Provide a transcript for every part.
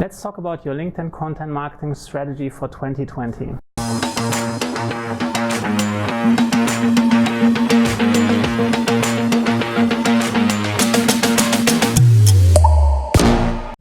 Let's talk about your LinkedIn content marketing strategy for 2020.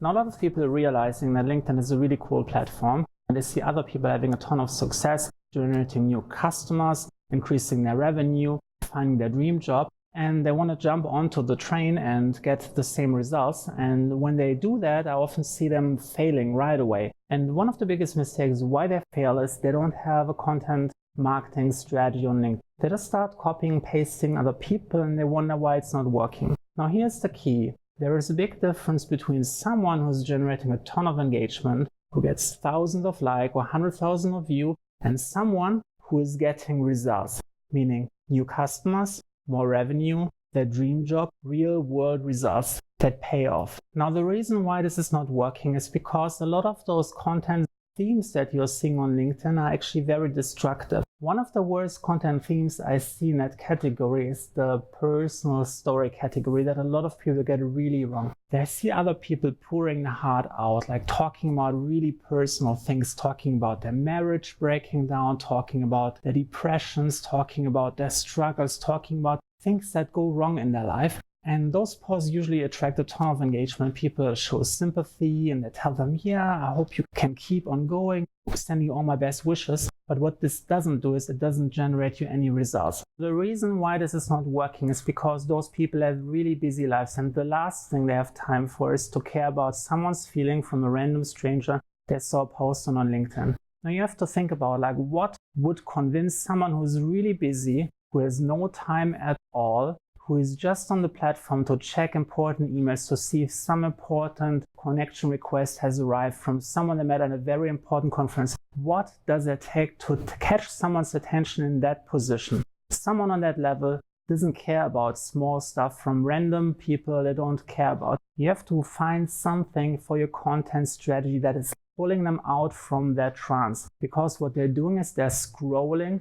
Now, a lot of people are realizing that LinkedIn is a really cool platform, and they see other people having a ton of success, generating new customers, increasing their revenue, finding their dream job, and they want to jump onto the train and get the same results. And when they do that, I often see them failing right away. And one of the biggest mistakes why they fail is they don't have a content marketing strategy on LinkedIn. They just start copying and pasting other people and they wonder why it's not working. Now, here's the key. There is a big difference between someone who's generating a ton of engagement, who gets thousands of likes or 100,000 of views, and someone who is getting results, meaning new customers, more revenue, their dream job, real world results that pay off. Now, the reason why this is not working is because a lot of those content themes that you're seeing on LinkedIn are actually very destructive. One of the worst content themes I see in that category is the personal story category that a lot of people get really wrong. They see other people pouring their heart out, like talking about really personal things, talking about their marriage breaking down, talking about their depressions, talking about their struggles, talking about things that go wrong in their life. And those posts usually attract a ton of engagement. People show sympathy and they tell them, yeah, I hope you can keep on going, sending you all my best wishes. But what this doesn't do is it doesn't generate you any results. The reason why this is not working is because those people have really busy lives, and the last thing they have time for is to care about someone's feeling from a random stranger they saw a post on LinkedIn. Now you have to think about like what would convince someone who's really busy, who has no time at all, who is just on the platform to check important emails to see if some important connection request has arrived from someone they met at a very important conference. What does it take to catch someone's attention in that position? Someone on that level doesn't care about small stuff from random people they don't care about. You have to find something for your content strategy that is pulling them out from that trance, because what they're doing is they're scrolling,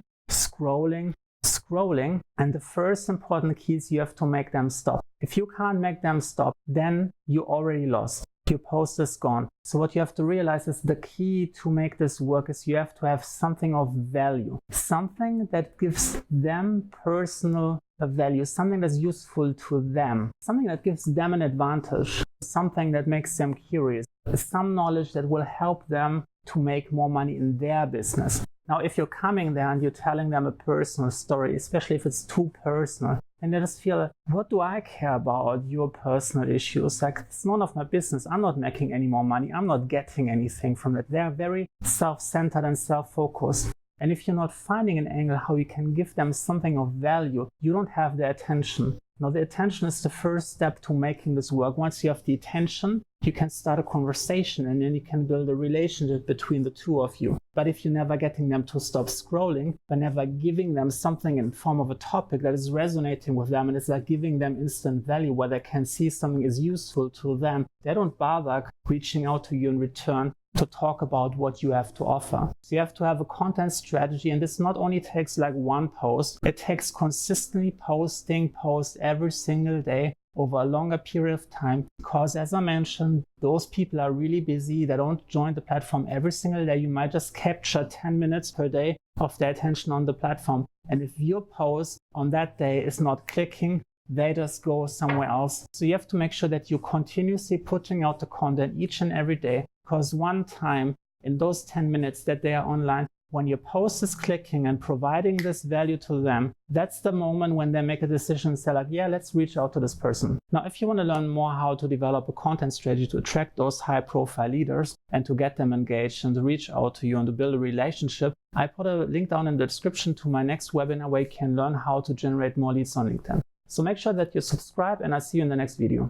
and the first important key is you have to make them stop. If you can't make them stop, then you already lost. Your post is gone. So what you have to realize is the key to make this work is you have to have something of value, something that gives them personal value, something that's useful to them, something that gives them an advantage, something that makes them curious, some knowledge that will help them to make more money in their business. Now, if you're coming there and you're telling them a personal story, especially if it's too personal, and they just feel, what do I care about your personal issues? Like, it's none of my business. I'm not making any more money. I'm not getting anything from it. They're very self-centered and self-focused. And if you're not finding an angle how you can give them something of value, you don't have their attention. Now, the attention is the first step to making this work. Once you have the attention, you can start a conversation and then you can build a relationship between the two of you. But if you're never getting them to stop scrolling, by never giving them something in form of a topic that is resonating with them, and it's like giving them instant value where they can see something is useful to them, they don't bother reaching out to you in return to talk about what you have to offer. So you have to have a content strategy, and this not only takes like one post, it takes consistently posting posts every single day over a longer period of time, because as I mentioned, those people are really busy. They don't join the platform every single day. You might just capture 10 minutes per day of their attention on the platform. And if your post on that day is not clicking, they just go somewhere else. So you have to make sure that you're continuously putting out the content each and every day, because one time in those 10 minutes that they are online, when your post is clicking and providing this value to them, that's the moment when they make a decision and say like, yeah, let's reach out to this person. Now, if you want to learn more how to develop a content strategy to attract those high profile leaders and to get them engaged and to reach out to you and to build a relationship, I put a link down in the description to my next webinar where you can learn how to generate more leads on LinkedIn. So make sure that you subscribe, and I'll see you in the next video.